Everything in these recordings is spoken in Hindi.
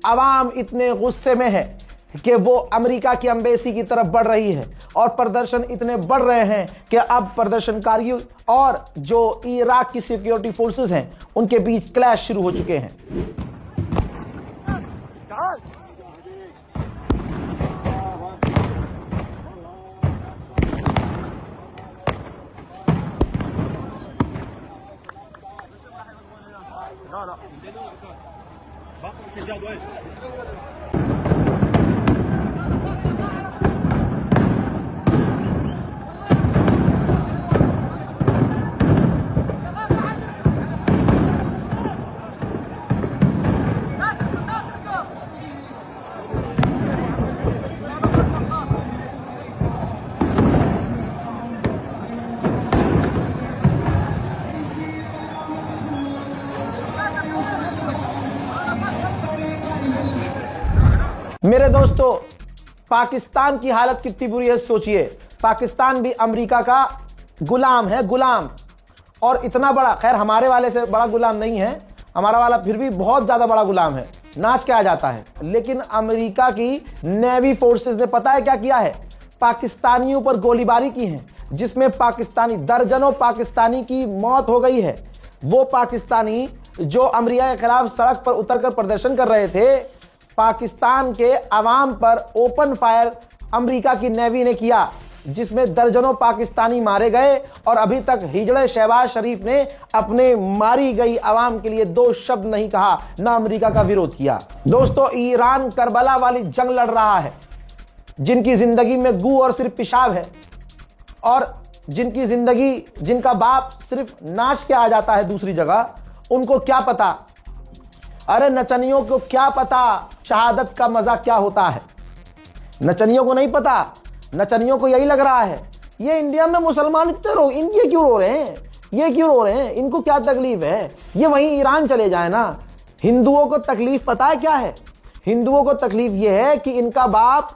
अवाम इतने गुस्से में है कि वो अमेरिका की एम्बेसी की तरफ बढ़ रही है और प्रदर्शन इतने बढ़ रहे हैं कि अब प्रदर्शनकारियों और जो इराक की सिक्योरिटी फोर्सेस हैं उनके बीच क्लैश शुरू हो चुके हैं। मेरे दोस्तों, पाकिस्तान की हालत कितनी बुरी है सोचिए। पाकिस्तान भी अमेरिका का गुलाम है, गुलाम। और इतना बड़ा, खैर हमारे वाले से बड़ा गुलाम नहीं है, हमारा वाला फिर भी बहुत ज्यादा बड़ा गुलाम है, नाच के आ जाता है। लेकिन अमेरिका की नेवी फोर्सेस ने पता है क्या किया है? पाकिस्तानियों पर गोलीबारी की है, जिसमें पाकिस्तानी, दर्जनों पाकिस्तानी की मौत हो गई है। वो पाकिस्तानी जो अमेरिका के खिलाफ सड़क पर उतरकर प्रदर्शन कर रहे थे, पाकिस्तान के अवाम पर ओपन फायर अमेरिका की नेवी ने किया, जिसमें दर्जनों पाकिस्तानी मारे गए। और अभी तक हिजड़े शहबाज शरीफ ने अपने मारी गई अवाम के लिए दो शब्द नहीं कहा, ना अमेरिका का विरोध किया। दोस्तों, ईरान करबला वाली जंग लड़ रहा है। जिनकी जिंदगी में गू और सिर्फ पेशाब है, और जिनकी जिंदगी, जिनका बाप सिर्फ नाच के आ जाता है दूसरी जगह, उनको क्या पता, अरे नचनियों को क्या पता शहादत का मजा क्या होता है। नचनियों को नहीं पता। नचनियों को यही लग रहा है ये इंडिया में मुसलमान इतने रो, ये क्यों रो रहे हैं, ये क्यों रो रहे हैं, इनको क्या तकलीफ है, ये वहीं ईरान चले जाए ना। हिंदुओं को तकलीफ पता है क्या है? हिंदुओं को तकलीफ ये है कि इनका बाप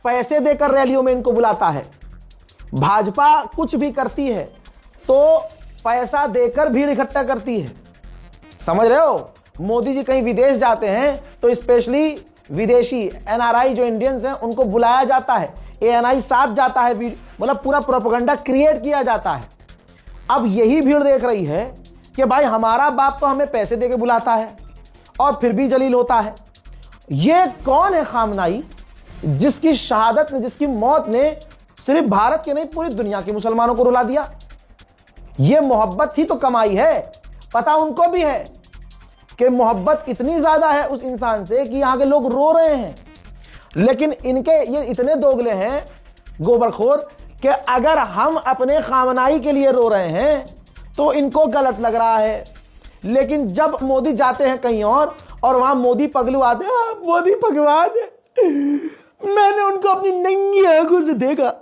पैसे देकर रैलियों में इनको बुलाता है। भाजपा कुछ भी करती है तो पैसा देकर भीड़ इकट्ठा करती है, समझ रहे हो। मोदी जी कहीं विदेश जाते हैं तो स्पेशली विदेशी एनआरआई जो इंडियंस हैं उनको बुलाया जाता है, एएनआई साथ जाता है, मतलब पूरा प्रोपेगेंडा क्रिएट किया जाता है। अब यही भीड़ देख रही है कि भाई हमारा बाप तो हमें पैसे देके बुलाता है और फिर भी जलील होता है। ये कौन है खामनाई जिसकी शहादत ने, जिसकी मौत ने सिर्फ भारत के नहीं पूरी दुनिया के मुसलमानों को रुला दिया। ये मोहब्बत ही तो कमाई है। पता उनको भी है कि मोहब्बत इतनी ज्यादा है उस इंसान से कि यहां के लोग रो रहे हैं। लेकिन इनके ये इतने दोगले हैं, गोबरखोर, कि अगर हम अपने खामनाई के लिए रो रहे हैं तो इनको गलत लग रहा है। लेकिन जब मोदी जाते हैं कहीं और वहां मोदी पगलू आते हैं, मोदी भगवान है, मैंने उनको अपनी नंगी आंखों से देखा,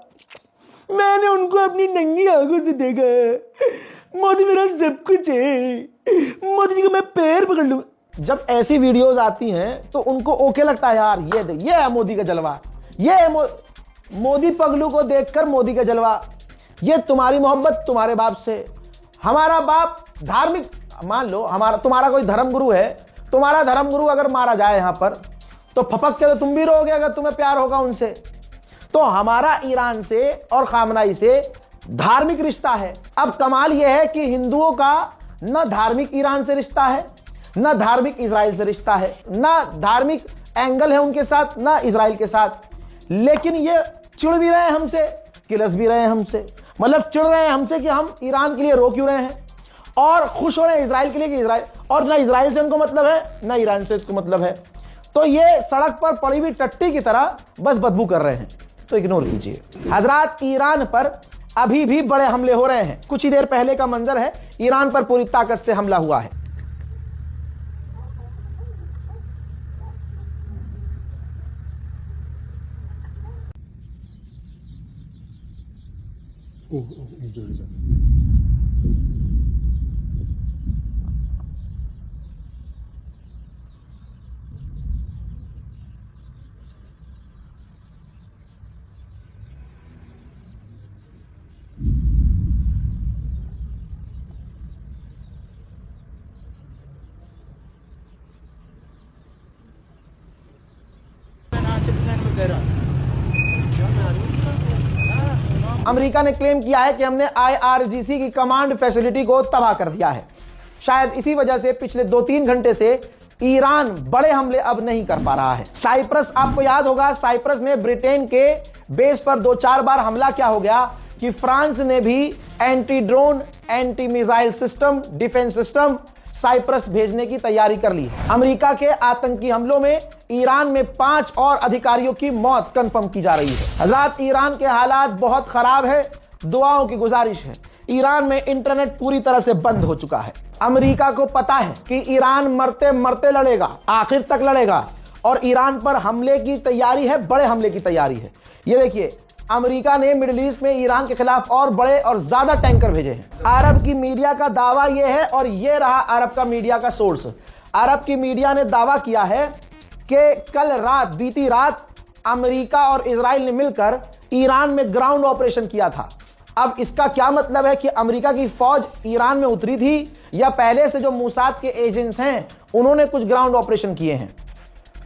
मैंने उनको अपनी नंगी आंखों से देखा है, मोदी मेरा सब कुछ है, मोदी जी को मैं पैर पकड़ लूं। जब ऐसी वीडियोस आती हैं तो उनको ओके लगता है, यार ये है मोदी का जलवा, ये है मोदी पगलू को देखकर मोदी का जलवा। ये तुम्हारी मोहब्बत तुम्हारे बाप से। हमारा बाप धार्मिक, मान लो तुम्हारा कोई धर्मगुरु है, तुम्हारा धर्मगुरु अगर मारा जाए यहां पर तो फपक के तो तुम भी रहोगे अगर तुम्हें प्यार होगा उनसे। तो हमारा ईरान से और खामनाई से धार्मिक रिश्ता है। अब कमाल यह है कि हिंदुओं का न धार्मिक ईरान से रिश्ता है, न धार्मिक इजराइल से रिश्ता है, न धार्मिक एंगल है उनके साथ, न इजराइल के साथ। लेकिन ये चिढ़ भी रहे हैं हमसे, किलस भी रहे हैं हमसे, मतलब चिढ़ रहे हैं हमसे कि हम ईरान के लिए रो क्यों रहे हैं, और खुश हो रहे हैं इजराइल के लिए कि इजराइल, और ना इजराइल से उनको मतलब है ना ईरान से इसको मतलब है। तो ये सड़क पर पड़ी हुई टट्टी की तरह बस बदबू कर रहे हैं, तो इग्नोर कीजिए। हजरात, ईरान पर अभी भी बड़े हमले हो रहे हैं। कुछ ही देर पहले का मंजर है, ईरान पर पूरी ताकत से हमला हुआ है। अमेरिका ने क्लेम किया है कि हमने IRGC की कमांड फैसिलिटी को तबाह कर दिया है। शायद इसी वजह से पिछले 2-3 घंटे से ईरान बड़े हमले अब नहीं कर पा रहा है। साइप्रस, आपको याद होगा साइप्रस में ब्रिटेन के बेस पर 2-4 बार हमला क्या हो गया कि फ्रांस ने भी anti drone, anti missile system, defence system Cyprus भेजने की तैयारी कर ली है। अमेरिका के आतंकी हमलों में ईरान में 5 और अधिकारियों की मौत कंफर्म की जा रही है। हज़रात, ईरान के हालात बहुत खराब है, दुआओं की गुजारिश है। ईरान में इंटरनेट पूरी तरह से बंद हो चुका है। अमेरिका को पता है कि ईरान मरते मरते लड़ेगा, आखिर तक लड़ेगा और ईरान पर हमले की तैयारी है, बड़े हमले की तैयारी है। ये देखिए, अमेरिका ने मिडिल ईस्ट में ईरान के खिलाफ और बड़े और ज्यादा टैंकर भेजे हैं। अरब की मीडिया का दावा यह है, और यह रहा अरब का मीडिया का सोर्स। अरब की मीडिया ने दावा किया है कि कल रात, बीती रात अमेरिका और इजराइल ने मिलकर ईरान में ग्राउंड ऑपरेशन किया था। अब इसका क्या मतलब है कि अमेरिका की फौज ईरान में उतरी थी या पहले से जो मूसाद के एजेंट्स हैं उन्होंने कुछ ग्राउंड ऑपरेशन किए हैं?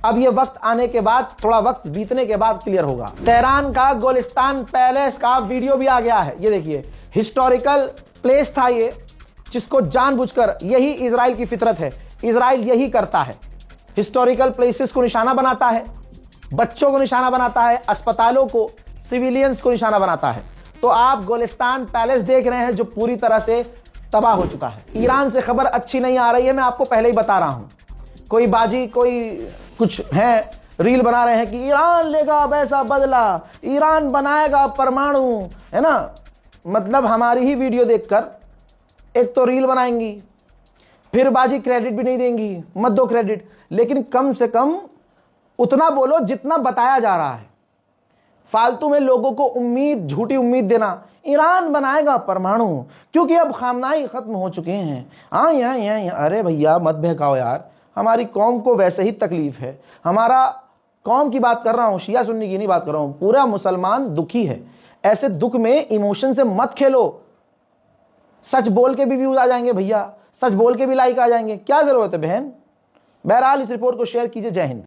अब ये वक्त आने के बाद, थोड़ा वक्त बीतने के बाद क्लियर होगा। तेहरान का गोलिस्तान पैलेस का वीडियो भी आ गया है। ये देखिए, हिस्टोरिकल प्लेस था ये, जिसको जानबूझकर, यही इजराइल की फितरत है, इजराइल यही करता है, हिस्टोरिकल प्लेसेस को निशाना बनाता है, बच्चों को निशाना बनाता है, अस्पतालों को, सिविलियंस को निशाना बनाता है। तो आप गोलिस्तान पैलेस देख रहे हैं जो पूरी तरह से तबाह हो चुका है। ईरान से खबर अच्छी नहीं आ रही है, मैं आपको पहले ही बता रहा हूं। कोई बाजी, कोई कुछ है, रील बना रहे हैं कि ईरान लेगा वैसा बदला, ईरान बनाएगा परमाणु, है ना। मतलब हमारी ही वीडियो देखकर एक तो रील बनाएंगी, फिर बाजी क्रेडिट भी नहीं देंगी, मत दो क्रेडिट, लेकिन कम से कम उतना बोलो जितना बताया जा रहा है। फालतू में लोगों को उम्मीद, झूठी उम्मीद देना, ईरान बनाएगा परमाणु क्योंकि अब खामनाई खत्म हो चुके हैं। हाँ यहाँ अरे भैया मत बहकाओ यार, हमारी कौम को वैसे ही तकलीफ है। हमारा कौम की बात कर रहा हूँ, शिया सुन्नी की नहीं बात कर रहा हूँ, पूरा मुसलमान दुखी है। ऐसे दुख में इमोशन से मत खेलो। सच बोल के भी व्यूज आ जाएंगे भैया, सच बोल के भी लाइक आ जाएंगे, क्या जरूरत है बहन। बहरहाल इस रिपोर्ट को शेयर कीजिए। जय हिंद।